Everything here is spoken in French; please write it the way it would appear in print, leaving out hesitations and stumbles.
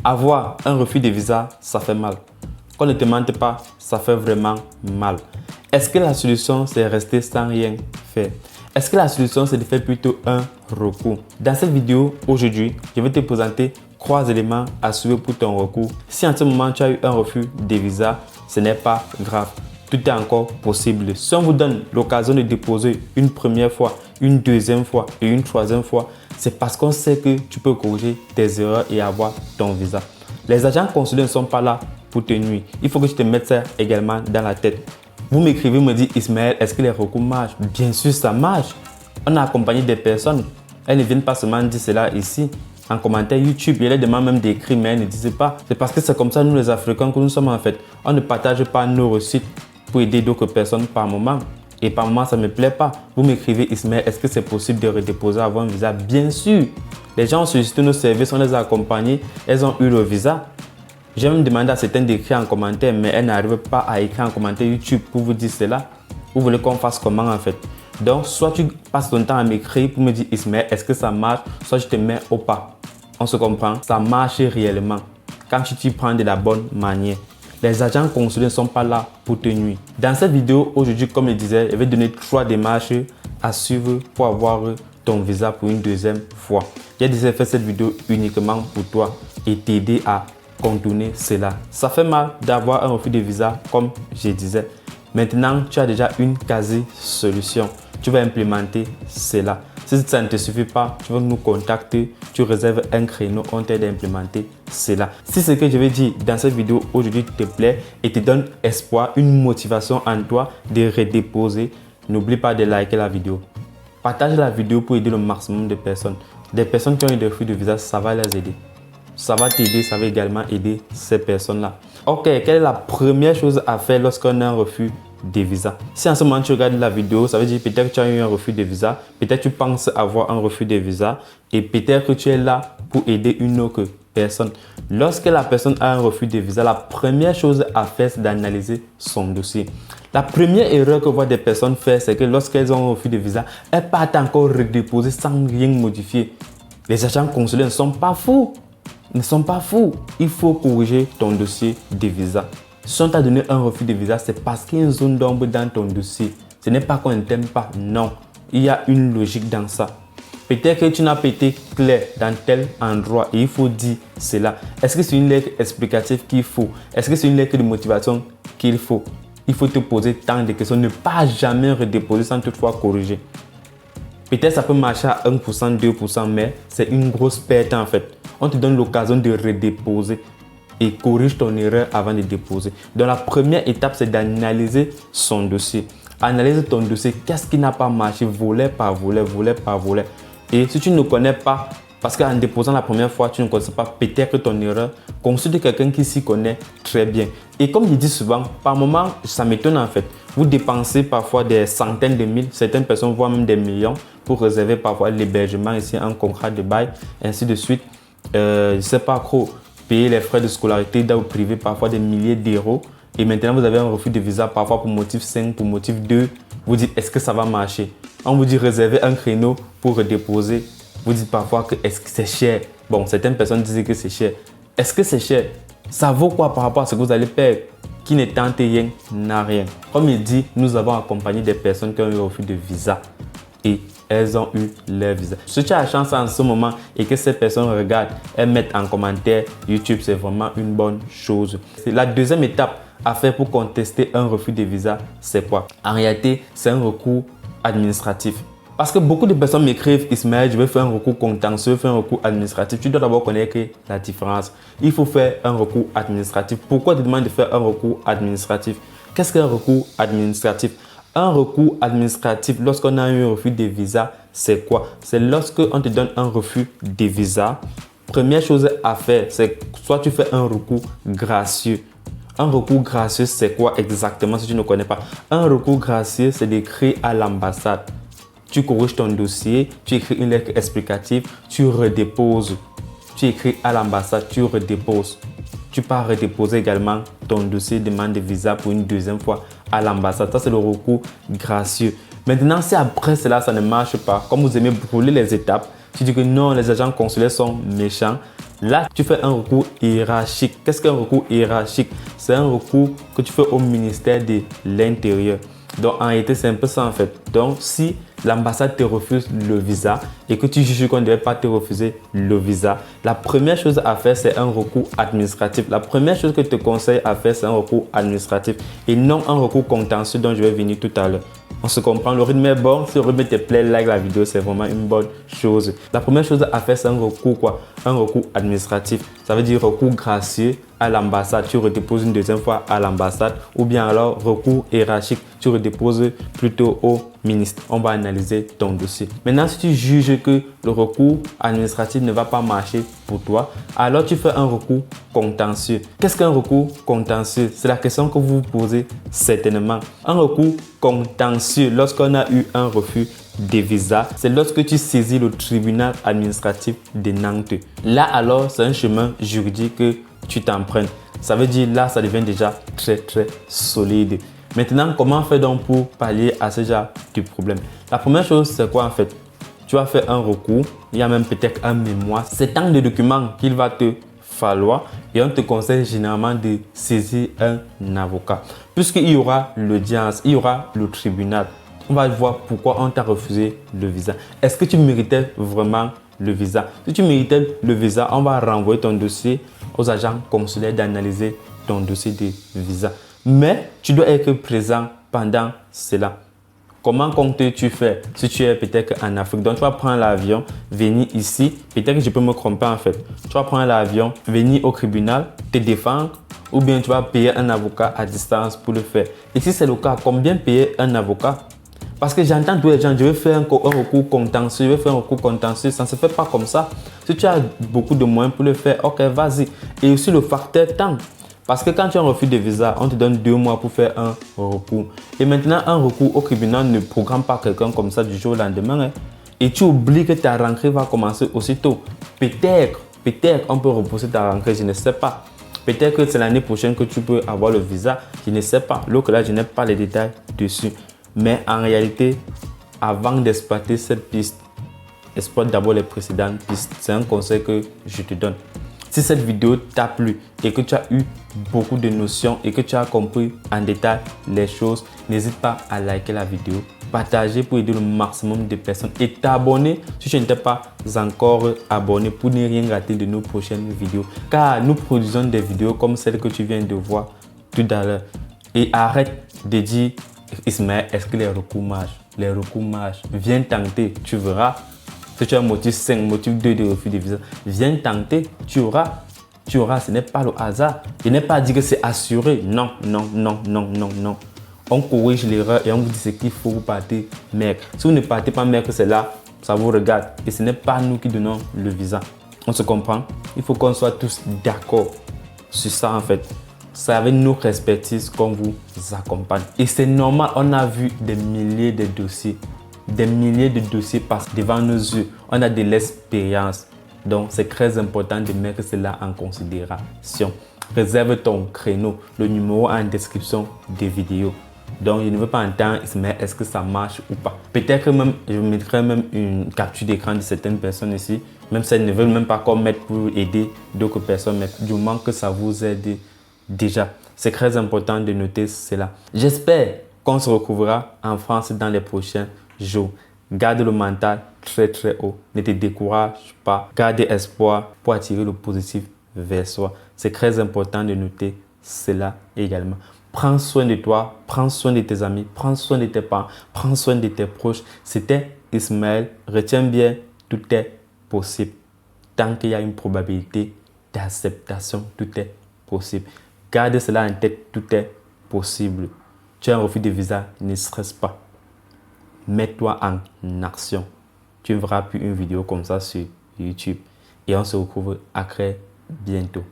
Avoir un refus de visa, ça fait mal. Qu'on ne te mente pas, ça fait vraiment mal. Est-ce que la solution, c'est rester sans rien faire? Est-ce que la solution, c'est de faire plutôt un recours? Dans cette vidéo, aujourd'hui, je vais te présenter 3 éléments à suivre pour ton recours. Si en ce moment, tu as eu un refus de visa, ce n'est pas grave. Tout est encore possible. Si on vous donne l'occasion de déposer une première fois, une deuxième fois et une troisième fois, c'est parce qu'on sait que tu peux corriger tes erreurs et avoir ton visa. Les agents consulaires ne sont pas là pour te nuire. Il faut que tu te mettes ça également dans la tête. Vous m'écrivez, me dites, Ismaël, est-ce que les recours marchent? Bien sûr, ça marche. On a accompagné des personnes. Elles ne viennent pas seulement dire cela ici. En commentaire YouTube, il y a des demandent même d'écrire, mais elles ne disent pas. C'est parce que c'est comme ça, nous les Africains, que nous sommes en fait. On ne partage pas nos recettes pour aider d'autres personnes par moment. Et par moment, ça ne me plaît pas. Vous m'écrivez, Ismaël, est-ce que c'est possible de redéposer avant un visa? Bien sûr. Les gens ont sollicité nos services, on les a accompagnés, elles ont eu le visa. J'ai même demandé à certaines d'écrire en commentaire, mais elles n'arrivent pas à écrire en commentaire YouTube pour vous dire cela. Vous voulez qu'on fasse comment en fait? Donc, soit tu passes ton temps à m'écrire pour me dire, Ismaël, est-ce que ça marche? Soit je te mets au pas. On se comprend? Ça marche réellement quand tu t'y prends de la bonne manière. Les agents consulaires ne sont pas là pour te nuire. Dans cette vidéo, aujourd'hui, comme je disais, je vais donner 3 démarches à suivre pour avoir ton visa pour une deuxième fois. J'ai déjà fait cette vidéo uniquement pour toi et t'aider à contourner cela. Ça fait mal d'avoir un refus de visa, comme je disais. Maintenant, tu as déjà une quasi-solution. Tu vas implémenter cela. Si ça ne te suffit pas, tu vas nous contacter, tu réserves un créneau, on t'aide à implémenter cela. Si ce que je vais dire dans cette vidéo aujourd'hui te plaît et te donne espoir, une motivation en toi de redéposer, n'oublie pas de liker la vidéo. Partage la vidéo pour aider le maximum de personnes. Des personnes qui ont eu des refus de visa, ça va les aider. Ça va t'aider, ça va également aider ces personnes-là. Ok, quelle est la première chose à faire lorsqu'on a un refus de visa? Si en ce moment tu regardes la vidéo, ça veut dire peut-être que tu as eu un refus de visa, peut-être que tu penses avoir un refus de visa et peut-être que tu es là pour aider une autre personne. Lorsque la personne a un refus de visa, la première chose à faire, c'est d'analyser son dossier. La première erreur que voient des personnes faire, c'est que lorsqu'elles ont un refus de visa, elles partent encore redéposer sans rien modifier. Les agents consulaires ne sont pas fous. Ils ne sont pas fous. Il faut corriger ton dossier de visa. Si on t'a donné un refus de visa, c'est parce qu'il y a une zone d'ombre dans ton dossier. Ce n'est pas qu'on ne t'aime pas, non. Il y a une logique dans ça. Peut-être que tu n'as pas été clair dans tel endroit et il faut dire cela. Est-ce que c'est une lettre explicative qu'il faut? Est-ce que c'est une lettre de motivation qu'il faut? Il faut te poser tant de questions. Ne pas jamais redéposer sans toutefois corriger. Peut-être ça peut marcher à 1%, 2%, mais c'est une grosse perte en fait. On te donne l'occasion de redéposer et corrige ton erreur avant de déposer. Donc la première étape, c'est d'analyser son dossier. Analyse ton dossier. Qu'est-ce qui n'a pas marché? Volet par volet, volet par volet. Et si tu ne connais pas, parce qu'en déposant la première fois, tu ne connais pas peut-être ton erreur, consulte quelqu'un qui s'y connaît très bien. Et comme je dis souvent, par moment, ça m'étonne en fait. Vous dépensez parfois des centaines de mille, certaines personnes voient même des millions pour réserver parfois l'hébergement ici, un contrat de bail, ainsi de suite. Je ne sais pas trop, payer les frais de scolarité dans le privé, parfois des milliers d'euros. Et maintenant, vous avez un refus de visa, parfois pour motif 5, pour motif 2. Vous dites, est-ce que ça va marcher? On vous dit, réserver un créneau pour redéposer. Vous dites parfois que est-ce que c'est cher? Bon, certaines personnes disent que c'est cher. Est-ce que c'est cher? Ça vaut quoi par rapport à ce que vous allez perdre? Qui ne tente rien n'a rien. Comme il dit, nous avons accompagné des personnes qui ont eu un refus de visa. Et elles ont eu leur visa. Si tu as la chance en ce moment et que ces personnes regardent, elles mettent en commentaire YouTube, c'est vraiment une bonne chose. La deuxième étape à faire pour contester un refus de visa, c'est quoi? En réalité, c'est un recours administratif. Parce que beaucoup de personnes m'écrivent, Ismaël, je vais faire un recours contentieux, faire un recours administratif. Tu dois d'abord connaître la différence. Il faut faire un recours administratif. Pourquoi tu demandes de faire un recours administratif? Qu'est-ce qu'un recours administratif? Un recours administratif, lorsqu'on a eu un refus de visa, c'est quoi? C'est lorsqu'on te donne un refus de visa. Première chose à faire, c'est soit tu fais un recours gracieux. Un recours gracieux, c'est quoi exactement si tu ne connais pas? Un recours gracieux, c'est d'écrire à l'ambassade. Tu corriges ton dossier, tu écris une lettre explicative, tu redéposes. Tu écris à l'ambassade, tu redéposes. Tu pars redéposer également ton dossier de demande de visa pour une deuxième fois à l'ambassade. Ça, c'est le recours gracieux. Maintenant, si après cela, ça ne marche pas, comme vous aimez brûler les étapes, tu dis que non, les agents consulaires sont méchants, Là, tu fais un recours hiérarchique. Qu'est-ce qu'un recours hiérarchique? C'est un recours que tu fais au ministère de l'Intérieur. Donc, en réalité, c'est un peu ça en fait. Donc, si l'ambassade te refuse le visa et que tu juges qu'on ne devait pas te refuser le visa, la première chose à faire, c'est un recours administratif. La première chose que je te conseille à faire, c'est un recours administratif et non un recours contentieux dont je vais venir tout à l'heure. On se comprend, le rythme est bon. Si le rythme te plaît, like la vidéo, c'est vraiment une bonne chose. La première chose à faire, c'est un recours quoi? Un recours administratif. Ça veut dire recours gracieux à l'ambassade. Tu redéposes une deuxième fois à l'ambassade ou bien alors recours hiérarchique. Tu redéposes plutôt au ministre. On va analyser ton dossier. Maintenant, si tu juges que le recours administratif ne va pas marcher pour toi, alors tu fais un recours contentieux. Qu'est-ce qu'un recours contentieux? C'est la question que vous vous posez certainement. Un recours contentieux, lorsqu'on a eu un refus de visa, c'est lorsque tu saisis le tribunal administratif de Nantes. Là alors, c'est un chemin juridique que tu t'empruntes. Ça veut dire là, ça devient déjà très solide. Maintenant, comment faire donc pour pallier à ce genre de problème? La première chose, c'est quoi en fait? Tu vas faire un recours, il y a même peut-être un mémoire. C'est tant de documents qu'il va te falloir et on te conseille généralement de saisir un avocat. Puisqu'il y aura l'audience, il y aura le tribunal. On va voir pourquoi on t'a refusé le visa. Est-ce que tu méritais vraiment le visa? Si tu méritais le visa, on va renvoyer ton dossier aux agents consulaires d'analyser ton dossier de visa. Mais tu dois être présent pendant cela. Comment comptes-tu faire si tu es peut-être en Afrique? Donc, tu vas prendre l'avion, venir ici. Peut-être que je peux me tromper en fait. Tu vas prendre l'avion, venir au tribunal, te défendre ou bien tu vas payer un avocat à distance pour le faire. Et si c'est le cas, combien payer un avocat? Parce que j'entends tous les gens, je vais faire un recours contentieux, je vais faire un recours contentieux. Ça ne se fait pas comme ça. Si tu as beaucoup de moyens pour le faire, ok, vas-y. Et aussi le facteur temps. Parce que quand tu as un refus de visa, on te donne 2 mois pour faire un recours. Et maintenant, un recours au tribunal ne programme pas quelqu'un comme ça du jour au lendemain. Hein. Et tu oublies que ta rentrée va commencer aussitôt. Peut-être on peut repousser ta rentrée, je ne sais pas. Peut-être que c'est l'année prochaine que tu peux avoir le visa, je ne sais pas. L'autre là, je n'ai pas les détails dessus. Mais en réalité, avant d'exploiter cette piste, exploite d'abord les précédentes pistes. C'est un conseil que je te donne. Si cette vidéo t'a plu et que tu as eu beaucoup de notions et que tu as compris en détail les choses, n'hésite pas à liker la vidéo, partager pour aider le maximum de personnes et t'abonner si tu n'étais pas encore abonné pour ne rien rater de nos prochaines vidéos. Car nous produisons des vidéos comme celle que tu viens de voir tout à l'heure. Et arrête de dire Ismaël, est-ce que les recours marchent? Les recours marchent. Viens tenter, tu verras. Si tu as motif 5, motif 2 de refus de visa, viens tenter, tu auras. Tu auras, ce n'est pas le hasard. Je n'ai pas dit que c'est assuré. Non. On corrige l'erreur et on vous dit ce qu'il faut vous partir merc. Si vous ne partez pas merc, c'est là, ça vous regarde. Et ce n'est pas nous qui donnons le visa. On se comprend? Il faut qu'on soit tous d'accord sur ça en fait. C'est avec notre expertise qu'on vous accompagne. Et c'est normal, on a vu des milliers de dossiers. Des milliers de dossiers passent devant nos yeux. On a de l'expérience. Donc, c'est très important de mettre cela en considération. Réserve ton créneau, le numéro en description des vidéos. Donc, je ne veux pas entendre, mais est-ce que ça marche ou pas? Peut-être que même, je mettrai même une capture d'écran de certaines personnes ici. Même si elles ne veulent même pas qu'on mette pour aider d'autres personnes, mais du moment que ça vous aide déjà. C'est très important de noter cela. J'espère qu'on se retrouvera en France dans les prochains jours. Garde le mental très haut. Ne te décourage pas. Garde espoir pour attirer le positif vers soi. C'est très important de noter cela également. Prends soin de toi, prends soin de tes amis, prends soin de tes parents, prends soin de tes proches. C'était Ismaël. Retiens bien, tout est possible. Tant qu'il y a une probabilité d'acceptation, tout est possible. Garde cela en tête, tout est possible. Tu as un refus de visa, ne stresse pas. Mets-toi en action. Tu ne verras plus une vidéo comme ça sur YouTube. Et on se retrouve à très bientôt.